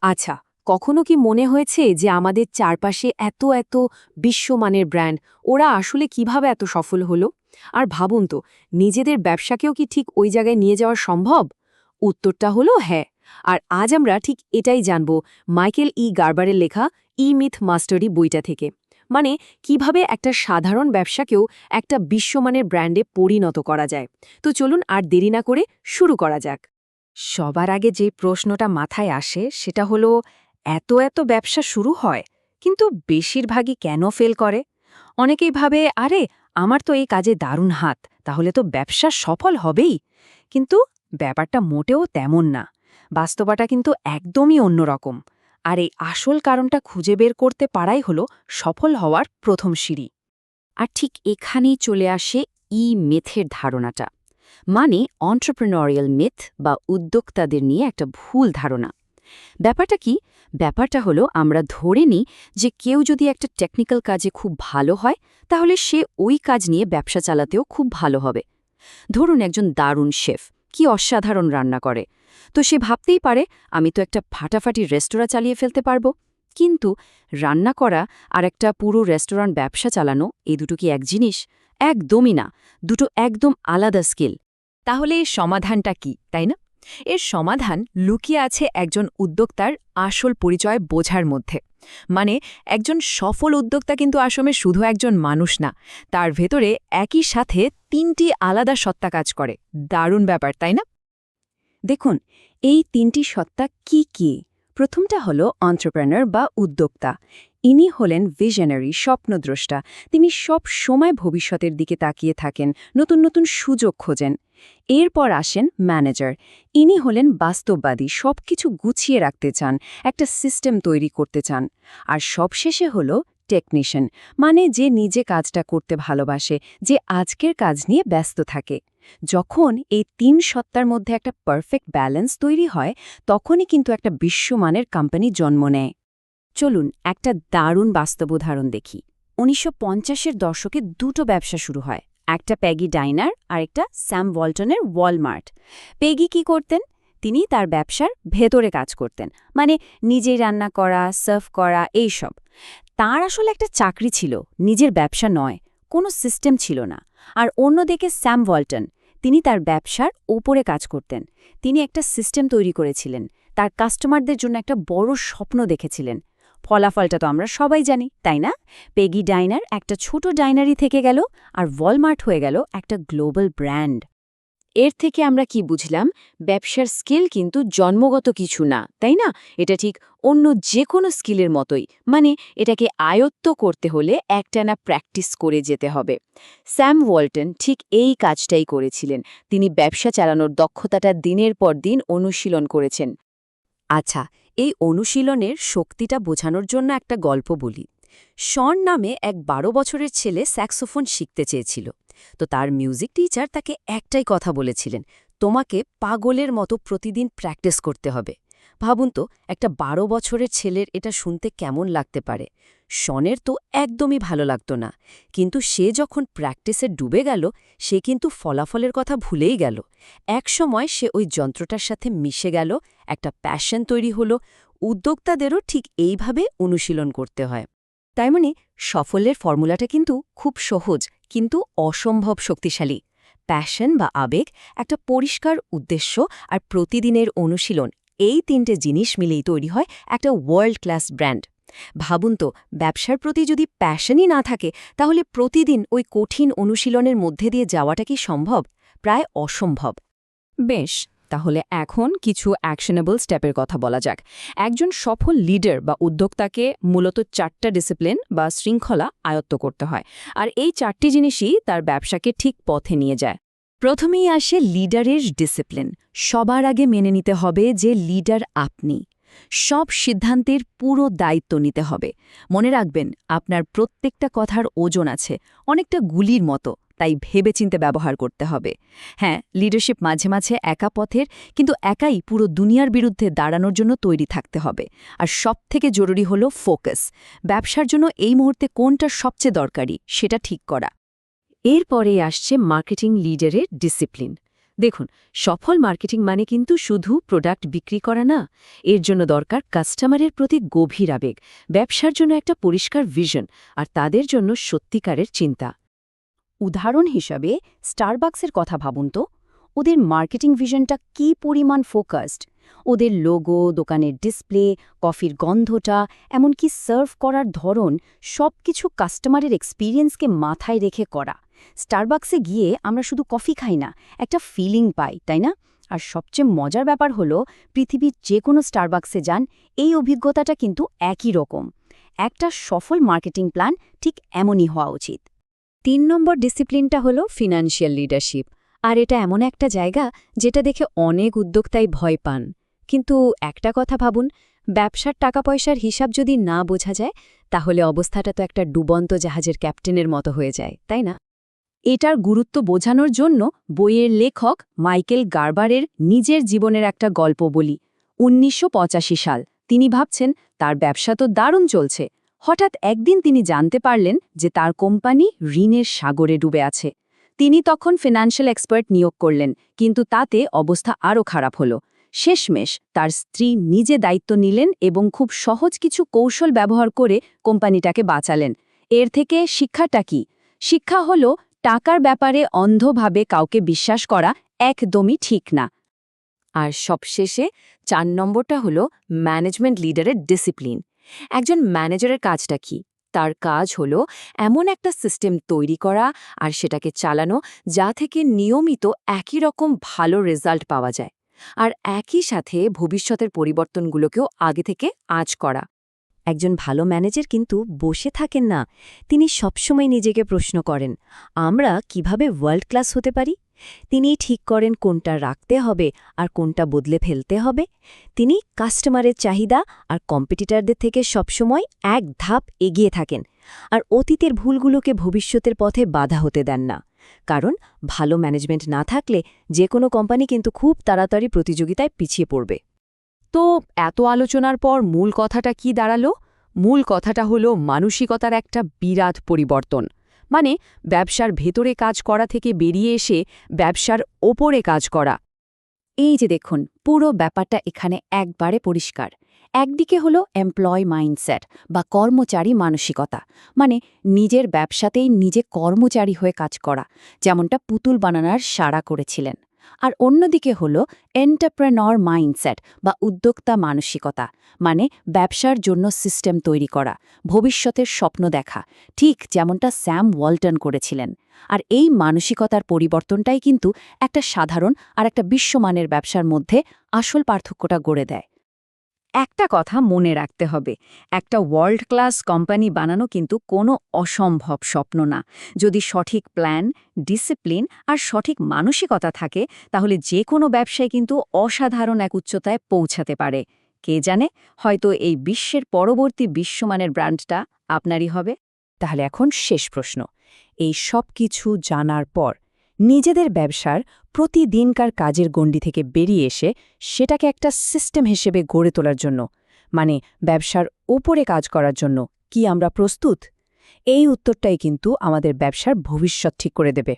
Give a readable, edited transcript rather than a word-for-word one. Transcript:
আচ্ছা, কখনো কি মনে হয়েছে যে আমাদের চারপাশে এত এত বিশ্বমানের ব্র্যান্ড, ওরা আসলে কিভাবে এত সফল হলো? আর ভাবুন তো, নিজেদের ব্যবসাকেও কি ঠিক ওই জায়গায় নিয়ে যাওয়া সম্ভব? উত্তরটা হলো হ্যাঁ। আর আজ আমরা ঠিক এটাই জানব মাইকেল গার্বারের লেখা মিথ মাস্টারি বইটা থেকে। মানে কিভাবে একটা সাধারণ ব্যবসাকেও একটা বিশ্বমানের ব্র্যান্ডে পরিণত করা যায়। তো চলুন আর দেরি না করে শুরু করা যাক। সবার আগে যে প্রশ্নটা মাথায় আসে সেটা হলো এত এত ব্যবসা শুরু হয় কিন্তু বেশিরভাগই কেন ফেল করে। অনেকেই ভাবে আরে আমার তো এই কাজে দারুণ হাত, তাহলে তো ব্যবসা সফল হবেই। কিন্তু ব্যাপারটা মোটেও তেমন না। বাস্তবতা কিন্তু একদমই অন্যরকম। আর এই আসল কারণটা খুঁজে বের করতে পারাই হলো সফল হওয়ার প্রথম সিঁড়ি। আর ঠিক এখানেই চলে আসে মিথের ধারণাটা। মানে অন্টারপ্রেনিউরিয়াল মিথ বা উদ্যোক্তাদের নিয়ে একটা ভুল ধারণা। ব্যাপারটা কি? ব্যাপারটা হলো আমরা ধরে নিই যে কেউ যদি একটা টেকনিক্যাল কাজে খুব ভালো হয়, তাহলে সে ওই কাজ নিয়ে ব্যবসা চালাতেও খুব ভালো হবে। ধরুন একজন দারুণ শেফ কি অসাধারণ রান্না করে, তো সে ভাবতেই পারে আমি তো একটা ফাটাফাটি রেস্তোরাঁ চালিয়ে ফেলতে পারবো। কিন্তু রান্না করা আর একটা পুরো রেস্টুরেন্ট ব্যবসা চালানো, এই দুটো কি এক জিনিস? একদমই না। দুটো একদম আলাদা স্কিল। তাহলে এর সমাধানটা কি, তাই না? এর সমাধান লুকিয়ে আছে একজন উদ্যোক্তার আসল পরিচয় বোঝার মধ্যে। মানে একজন সফল উদ্যোক্তা কিন্তু আসলে শুধু একজন মানুষ না, তার ভেতরে একই সাথে তিনটি আলাদা সত্তা কাজ করে। দারুণ ব্যাপার, তাই না? দেখুন, এই তিনটি সত্তা কি কি? প্রথমটা হলো এন্টারপ্রেনার বা উদ্যোক্তা। ইনি হলেন ভিশনারি, স্বপ্নদ্রষ্টা। তিনি সব সময় ভবিষ্যতের দিকে তাকিয়ে থাকেন, নতুন নতুন সুযোগ খোঁজেন। এরপর আসেন ম্যানেজার। ইনি হলেন বাস্তববাদী, সবকিছু গুছিয়ে রাখতে চান, একটা সিস্টেম তৈরি করতে চান। আর সবশেষে হলো টেকনিশিয়ান, মানে যে নিজে কাজটা করতে ভালোবাসে, যে আজকের কাজ নিয়ে ব্যস্ত থাকে। যখন এই তিন সত্তার মধ্যে একটা পারফেক্ট ব্যালেন্স তৈরি হয়, তখনই কিন্তু একটা বিশ্বমানের কোম্পানি জন্ম নেয়। চলুন একটা দারুণ বাস্তব উদাহরণ দেখি। ১৯৫০-এর দশকে দুটো ব্যবসা শুরু হয়, একটা প্যাগি ডাইনার আর একটা স্যাম ওয়ালটনের ওয়ালমার্ট। পেগি কি করতেন? তিনি তার ব্যবসার ভেতরে কাজ করতেন, মানে নিজেই রান্না করা, সার্ভ করা, এইসব। তার আসলে একটা চাকরি ছিল, নিজের ব্যবসা নয়, কোনো সিস্টেম ছিল না। আর অন্যদিকে স্যাম ওয়ালটন, তিনি তার ব্যবসার ওপরে কাজ করতেন। তিনি একটা সিস্টেম তৈরি করেছিলেন, তার কাস্টমারদের জন্য একটা বড় স্বপ্ন দেখেছিলেন। ফলাফলটা তো আমরা সবাই জানি, তাই না? পেগি ডাইনার একটা ছোট ডাইনারি থেকে গেল, আর ওয়ালমার্ট হয়ে গেল একটা গ্লোবাল ব্র্যান্ড। এর থেকে আমরা কি বুঝলাম? ব্যবসার স্কিল কিন্তু জন্মগত কিছু না, তাই না? এটা ঠিক অন্য যে কোনো স্কিলের মতোই, মানে এটাকে আয়ত্ত করতে হলে একটানা প্র্যাকটিস করে যেতে হবে। স্যাম ওয়ালটন ঠিক এই কাজটাই করেছিলেন। তিনি ব্যবসা চালানোর দক্ষতাটা দিনের পর দিন অনুশীলন করেছেন। আচ্ছা, এই অনুশীলনের শক্তিটা বোঝানোর জন্য একটা গল্প বলি। শন নামে এক ১২ বছরের ছেলে স্যাক্সোফোন শিখতে চেয়েছিল। তো তার মিউজিক টিচার তাকে একটাই কথা বলেছিলেন, তোমাকে পাগলের মতো প্রতিদিন প্র্যাকটিস করতে হবে। ভাবুন তো, একটা ১২ বছরের ছেলের এটা শুনতে কেমন লাগতে পারে। শনের তো একদমই ভালো লাগতো না, কিন্তু সে যখন প্র্যাকটিসে ডুবে গেল, সে কিন্তু ফলাফলের কথা ভুলেই গেল। একসময় সে ওই যন্ত্রটার সাথে মিশে গেল, একটা প্যাশন তৈরি হলো। উদ্যোক্তাদেরও ঠিক এইভাবে অনুশীলন করতে হয়। তাই মানে সফলের ফর্মুলাটা কিন্তু খুব সহজ, কিন্তু অসম্ভব শক্তিশালী। প্যাশন বা আবেগ, একটা পরিষ্কার উদ্দেশ্য আর প্রতিদিনের অনুশীলন, এই তিনটে জিনিস মিলেই তৈরি হয় একটা ওয়ার্ল্ড ক্লাস ব্র্যান্ড। ভাবুন তো, ব্যবসার প্রতি যদি প্যাশনই না থাকে, তাহলে প্রতিদিন ওই কঠিন অনুশীলনের মধ্যে দিয়ে যাওয়াটা কি সম্ভব? প্রায় অসম্ভব। বেশ, তাহলে এখন কিছু অ্যাকশনেবল স্টেপের কথা বলা যাক। একজন সফল লিডার বা উদ্যোক্তাকে মূলত ৪টা ডিসিপ্লিন বা শৃঙ্খলা আয়ত্ত করতে হয়, আর এই ৪টি জিনিসই তার ব্যবসাকে ঠিক পথে নিয়ে যায়। প্রথমেই আসে লিডারের ডিসিপ্লিন। সবার আগে মেনে নিতে হবে যে লিডার আপনি। সব সিদ্ধান্তের পুরো দায়িত্ব নিতে হবে। মনে রাখবেন, আপনার প্রত্যেকটা কথার ওজন আছে, অনেকটা গুলির মতো, তাই ভেবেচিন্তে ব্যবহার করতে হবে। হ্যাঁ, লিডারশিপ মাঝে মাঝে একা পথের, কিন্তু একাই পুরো দুনিয়ার বিরুদ্ধে দাঁড়ানোর জন্য তৈরি থাকতে হবে। আর সবথেকে জরুরি হলো ফোকাস। ব্যবসার জন্য এই মুহূর্তে কোনটা সবচেয়ে দরকারি সেটা ঠিক করা। এরপরে আসছে মার্কেটিং লিডারের ডিসিপ্লিন। দেখুন, সফল মার্কেটিং মানে কিন্তু শুধু প্রোডাক্ট বিক্রি করা না, এর জন্য দরকার কাস্টমারের প্রতি গভীর আবেগ, ব্যবসার জন্য একটা পরিষ্কার ভিশন, আর তাদের জন্য সত্যিকারের চিন্তা। উদাহরণ হিসাবে স্টারবাকসের কথা ভাবুন তো, ওদের মার্কেটিং ভিশনটা কী পরিমাণ ফোকাসড। ওদের লোগো, দোকানের ডিসপ্লে, কফির গন্ধটা, এমনকি সার্ভ করার ধরন, সবকিছু কাস্টমারের এক্সপিরিয়েন্সকে মাথায় রেখে করা। স্টারবাকসে গিয়ে আমরা শুধু কফি খাই না, একটা ফিলিং পাই, তাই না? আর সবচেয়ে মজার ব্যাপার হলো, পৃথিবীর যে কোনো স্টারবাকসে যান, এই অভিজ্ঞতাটা কিন্তু একই রকম। একটা সফল মার্কেটিং প্ল্যান ঠিক এমনই হওয়া উচিত। 3 নম্বর ডিসিপ্লিনটা হলো ফিনান্সিয়াল লিডারশিপ। আর এটা এমন একটা জায়গা যেটা দেখে অনেক উদ্যোক্তাই ভয় পান। কিন্তু একটা কথা ভাবুন, ব্যবসার টাকা পয়সার হিসাব যদি না বোঝা যায়, তাহলে অবস্থাটা তো একটা ডুবন্ত জাহাজের ক্যাপ্টেনের মতো হয়ে যায়, তাই না? এটার গুরুত্ব বোঝানোর জন্য বইয়ের লেখক মাইকেল গার্বারের নিজের জীবনের একটা গল্প বলি। ১৯৮৫ সাল তিনি ভাবছেন তার ব্যবসা তো দারুণ চলছে। হঠাৎ একদিন তিনি জানতে পারলেন যে তার কোম্পানি ঋণের সাগরে ডুবে আছে। তিনি তখন ফিনান্সিয়াল এক্সপার্ট নিয়োগ করলেন, কিন্তু তাতে অবস্থা আরও খারাপ হলো। শেষমেশ তার স্ত্রী নিজে দায়িত্ব নিলেন এবং খুব সহজ কিছু কৌশল ব্যবহার করে কোম্পানিটাকে বাঁচালেন। এর থেকে শিক্ষাটা কি? শিক্ষা হলো, টাকার ব্যাপারে অন্ধভাবে কাউকে বিশ্বাস করা একদমই ঠিক না। আর সবশেষে ৪ নম্বরটা হলো ম্যানেজমেন্ট লিডারের ডিসিপ্লিন। একজন ম্যানেজারের কাজটা কি? তার কাজ হলো এমন একটা সিস্টেম তৈরি করা আর সেটাকে চালানো যা থেকে নিয়মিত একই রকম ভালো রেজাল্ট পাওয়া যায়, আর একই সাথে ভবিষ্যতের পরিবর্তনগুলোকেও আগে থেকে আঁচ করা। একজন ভালো ম্যানেজার কিন্তু বসে থাকেন না, তিনি সবসময় নিজেকে প্রশ্ন করেন, আমরা কিভাবে ওয়ার্ল্ড ক্লাস হতে পারি? তিনি ঠিক করেন কোনটা রাখতে হবে আর কোনটা বদলে ফেলতে হবে। তিনি কাস্টমারের চাহিদা আর কম্পিটিটরদের থেকে সবসময় এক ধাপ এগিয়ে থাকেন, আর অতীতের ভুলগুলোকে ভবিষ্যতের পথে বাধা হতে দেন না। কারণ ভালো ম্যানেজমেন্ট না থাকলে যে কোনো কোম্পানি কিন্তু খুব তাড়াতাড়ি প্রতিযোগিতায় পিছিয়ে পড়বে। তো এত আলোচনার পর মূল কথাটা কি দাঁড়ালো? মূল কথাটা হলো মানসিকতার একটা বিরাট পরিবর্তন। মানে ব্যবসার ভেতরে কাজ করা থেকে বেরিয়ে এসে ব্যবসার ওপরে কাজ করা। এই যে দেখুন, পুরো ব্যাপারটা এখানে একবারে পরিষ্কার। একদিকে হলো এমপ্লয় মাইন্ডসেট বা কর্মচারী মানসিকতা, মানে নিজের ব্যবসাতেই নিজে কর্মচারী হয়ে কাজ করা, যেমনটা পুতুল বানানোর সাড়া করেছিলেন। আর অন্যদিকে হলো এন্টারপ্রেনর মাইন্ডসেট বা উদ্যোক্তা মানসিকতা, মানে ব্যবসার জন্য সিস্টেম তৈরি করা, ভবিষ্যতের স্বপ্ন দেখা, ঠিক যেমনটা স্যাম ওয়ালটন করেছিলেন। আর এই মানসিকতার পরিবর্তনটাই কিন্তু একটা সাধারণ আর একটা বিশ্বমানের ব্যবসার মধ্যে আসল পার্থক্যটা গড়ে দেয়। একটা কথা মনে রাখতে হবে, একটা ওয়ার্ল্ড ক্লাস কোম্পানি বানানো কিন্তু কোনো অসম্ভব স্বপ্ন না। যদি সঠিক প্ল্যান, ডিসিপ্লিন আর সঠিক মানসিকতা থাকে, তাহলে যে কোনো ব্যবসায় কিন্তু অসাধারণ এক উচ্চতায় পৌঁছাতে পারে। কে জানে, হয়তো এই বিশ্বের পরবর্তী বিশ্বমানের ব্র্যান্ডটা আপনারই হবে। তাহলে এখন শেষ প্রশ্ন, এই সব কিছু জানার পর নিজেদের ব্যবসার প্রতিদিনকার কাজের গণ্ডি থেকে বেরিয়ে এসে সেটাকে একটা সিস্টেম হিসেবে গড়ে তোলার জন্য, মানে ব্যবসার ওপরে কাজ করার জন্য কি আমরা প্রস্তুত? এই উত্তরটাই কিন্তু আমাদের ব্যবসার ভবিষ্যৎ ঠিক করে দেবে।